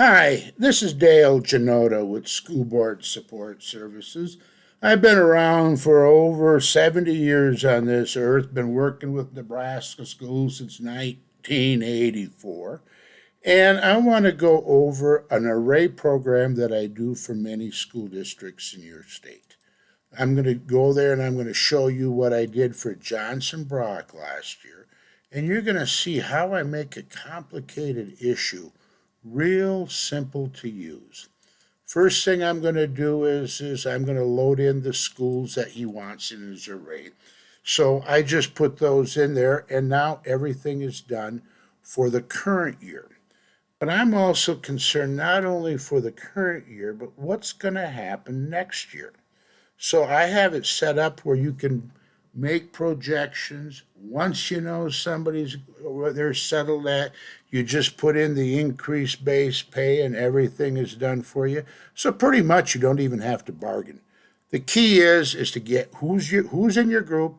Hi, this is Dale Janota with School Board Support Services. I've been around for over 70 years on this earth, been working with Nebraska schools since 1984, and I want to go over an array program that I do for many school districts in your state. I'm going to go there and I'm going to show you what I did for Johnson Brock last year, and you're going to see how I make a complicated issue real simple to use. First thing I'm going to do is I'm going to load in the schools that he wants in his array. So I just put those in there, and now everything is done for the current year. But I'm also concerned not only for the current year, but what's going to happen next year. So I have it set up where you can make projections. Once you know somebody's where they're settled at, you just put in the increased base pay and everything is done for you. So pretty much you don't even have to bargain. The key is to get who's in your group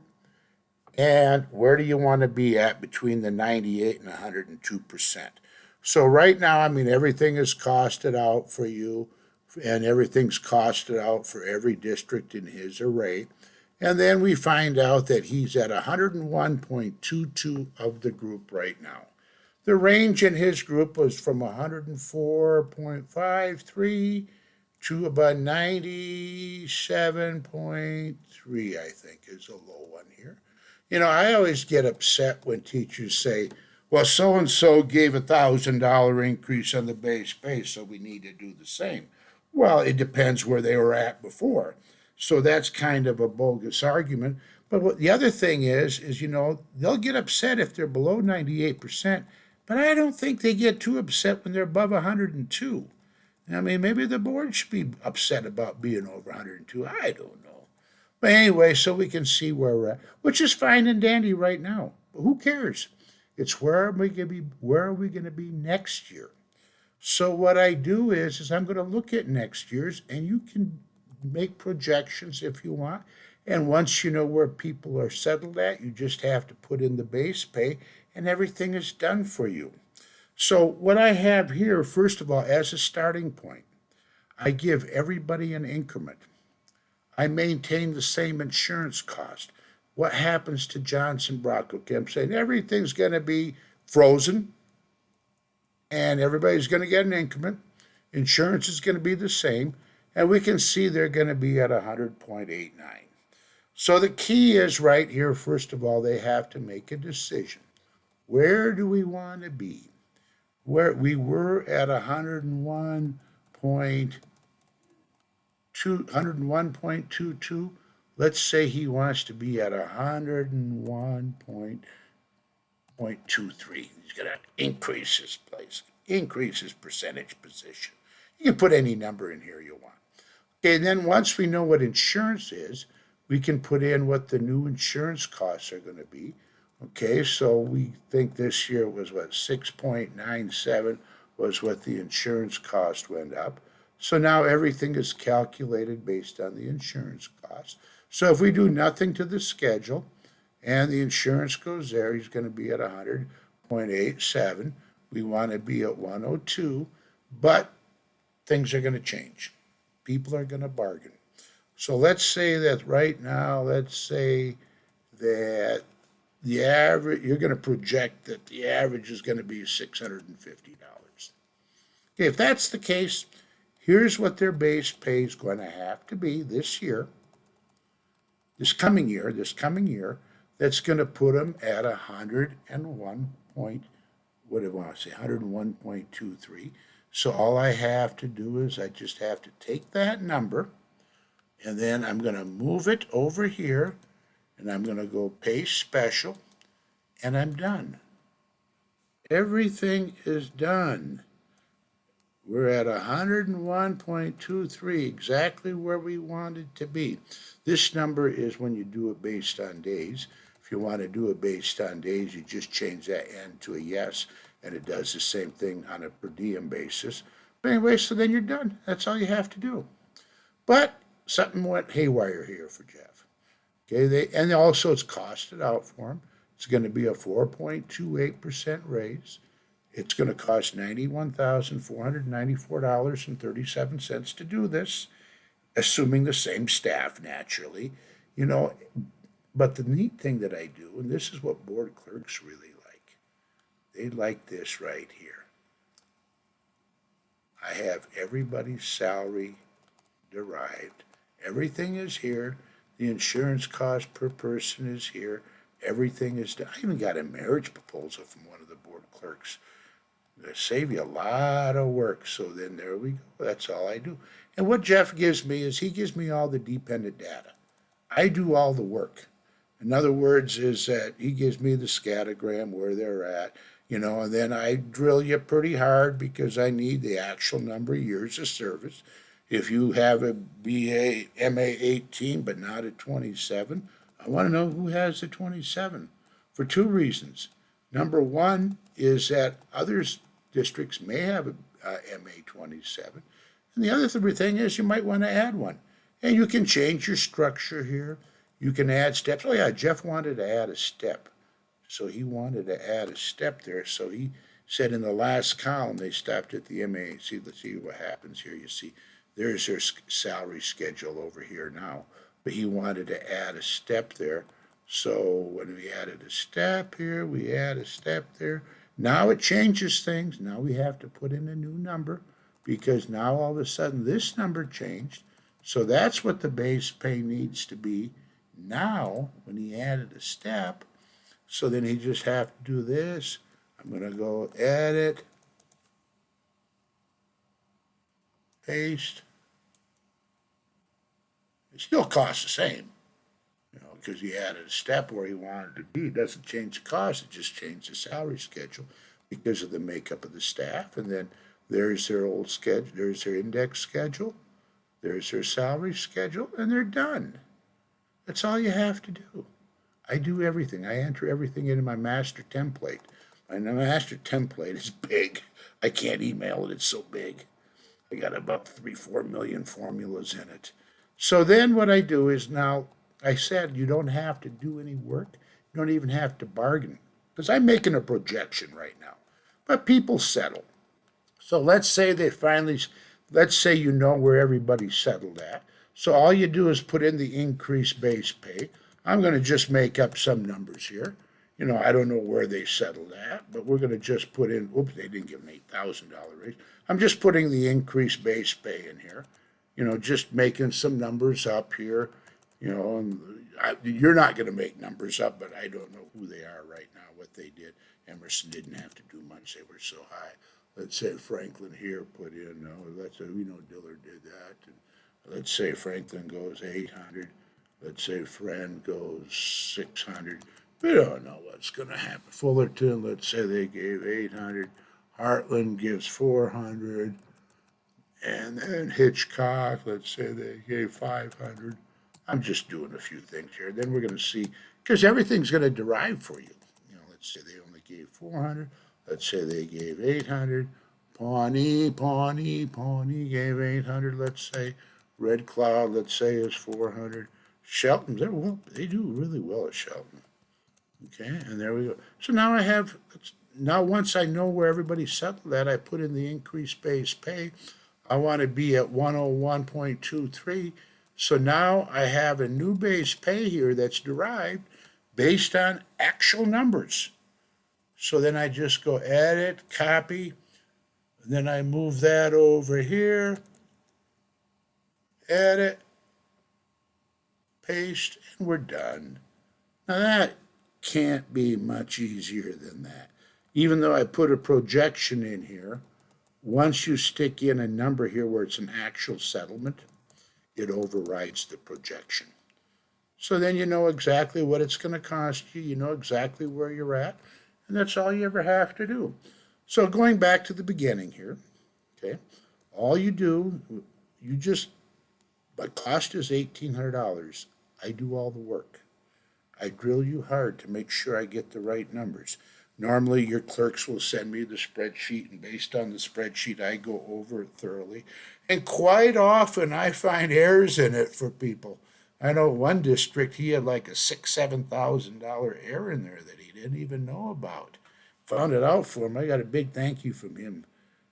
and where do you want to be at between the 98 and 102%. So right now, I mean, everything is costed out for you, and everything's costed out for every district in his array. And then we find out that he's at 101.22 of the group right now. The range in his group was from 104.53 to about 97.3, I think, is a low one here. I always get upset when teachers say, well, so and so gave $1,000 increase on the base pay, so we need to do the same. Well, it depends where they were at before. So that's kind of a bogus argument. But the other thing is they'll get upset if they're below 98%, but I don't think they get too upset when they're above 102. I mean, maybe the board should be upset about being over 102. I don't know. But anyway, so we can see where we're at, which is fine and dandy right now. But who cares? It's where are we going to be? Where are we going to be next year? So what I do is I'm going to look at next year's, and you can make projections if you want. And once you know where people are settled at, you just have to put in the base pay, and everything is done for you. So what I have here, first of all, as a starting point, I give everybody an increment. I maintain the same insurance cost. What happens to Johnson Brock? Okay, I'm saying everything's going to be frozen and everybody's going to get an increment. Insurance is going to be the same, and we can see they're going to be at 100.89. So the key is right here, first of all, they have to make a decision. Where do we want to be? Where we were at 101.22. Let's say he wants to be at 101.23. He's going to increase his place, increase his percentage position. You can put any number in here you want. Okay, and then once we know what insurance is, we can put in what the new insurance costs are going to be. Okay, so we think this year was what, 6.97 was what the insurance cost went up. So now everything is calculated based on the insurance cost. So if we do nothing to the schedule and the insurance goes there, he's going to be at 100.87. We want to be at 102, but things are going to change. People are going to bargain. So let's say that right now, let's say that the average, you're going to project that the average is going to be $650. Okay, if that's the case, here's what their base pay is going to have to be this year, this coming year, that's going to put them at 101 point, what do I want to say, 101.23. So all I have to do is I just have to take that number, and then I'm going to move it over here, and I'm going to go pay special, and I'm done. Everything is done. We're at 101.23, exactly where we wanted to be. This number is when you do it based on days. If you want to do it based on days, you just change that N to a yes, and it does the same thing on a per diem basis. But anyway, so then you're done. That's all you have to do. But something went haywire here for Jeff. Okay, and also it's costed out for him. It's going to be a 4.28% raise. It's going to cost $91,494.37 to do this, assuming the same staff naturally, you know. But the neat thing that I do, and this is what board clerks really like, they like this right here. I have everybody's salary derived. Everything is here. The insurance cost per person is here. Everything is done. I even got a marriage proposal from one of the board clerks. It'll save you a lot of work. So then there we go. That's all I do. And what Jeff gives me is he gives me all the dependent data. I do all the work. In other words, is that he gives me the scattergram where they're at, and then I drill you pretty hard because I need the actual number of years of service. If you have a BA MA 18 but not a 27, I want to know who has a 27 for two reasons. Number one is that other districts may have a MA 27, and the other thing is you might want to add one. And you can change your structure here. You can add steps. Oh yeah, Jeff wanted to add a step. So he wanted to add a step there. So he said in the last column, they stopped at the MA. See, let's see what happens here. You see, there's their salary schedule over here now. But he wanted to add a step there. So when we added a step here, we add a step there. Now it changes things. Now we have to put in a new number because now all of a sudden this number changed. So that's what the base pay needs to be now when he added a step. So then he just have to do this. I'm going to go edit, paste. It still costs the same, because he added a step where he wanted to be. It doesn't change the cost, it just changed the salary schedule because of the makeup of the staff. And then there's their old schedule, there's their index schedule, there's their salary schedule, and they're done. That's all you have to do. I do everything. I enter everything into my master template. My master template is big. I can't email it, it's so big. I got about 3-4 million formulas in it. So then what I do is now, I said you don't have to do any work. You don't even have to bargain. Because I'm making a projection right now. But people settle. So let's say let's say you know where everybody's settled at. So all you do is put in the increased base pay. I'm going to just make up some numbers here. I don't know where they settled at, but we're going to just put in, oops, they didn't give an $8,000 raise. I'm just putting the increased base pay in here. Just making some numbers up here. And you're not going to make numbers up, but I don't know who they are right now, what they did. Emerson didn't have to do much. They were so high. Let's say Franklin here put in, let's say, Dillard did that. And let's say Franklin goes 800. Let's say Friend goes 600. We don't know what's going to happen. Fullerton, let's say they gave 800. Heartland gives 400. And then Hitchcock, let's say they gave 500. I'm just doing a few things here. Then we're going to see, because everything's going to derive for you. Let's say they only gave 400. Let's say they gave 800. Pawnee gave 800, let's say. Red Cloud, let's say, is 400. Shelton, they do really well at Shelton. Okay, and there we go. So now once I know where everybody's settled at, I put in the increased base pay. I want to be at 101.23. So now I have a new base pay here that's derived based on actual numbers. So then I just go edit, copy, and then I move that over here, edit, paste, and we're done. Now that can't be much easier than that. Even though I put a projection in here, once you stick in a number here where it's an actual settlement, it overrides the projection. So then you know exactly what it's going to cost you. You know exactly where you're at. And that's all you ever have to do. So going back to the beginning here, okay, all you do, my cost is $1,800. I do all the work. I drill you hard to make sure I get the right numbers. Normally, your clerks will send me the spreadsheet, and based on the spreadsheet, I go over it thoroughly. And quite often, I find errors in it for people. I know one district, he had like a $6,000, $7,000 error in there that he didn't even know about. found it out for him. I got a big thank you from him.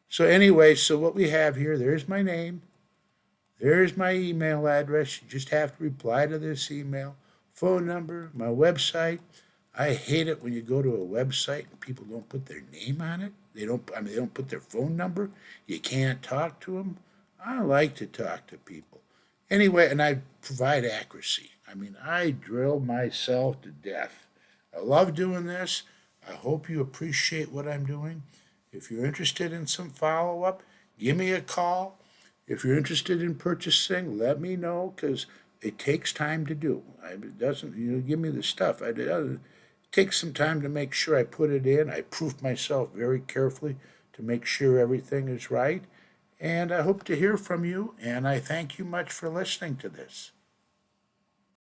So anyway, so what we have here, there's my name. There's my email address. You just have to reply to this email. Phone number, my website. I hate it when you go to a website and people don't put their name on it. They don't put their phone number. You can't talk to them. I like to talk to people. Anyway, and I provide accuracy. I drill myself to death. I love doing this. I hope you appreciate what I'm doing. If you're interested in some follow up, give me a call. If you're interested in purchasing, let me know because it takes time to do. It doesn't, give me the stuff. It takes some time to make sure I put it in. I proof myself very carefully to make sure everything is right. And I hope to hear from you, and I thank you much for listening to this.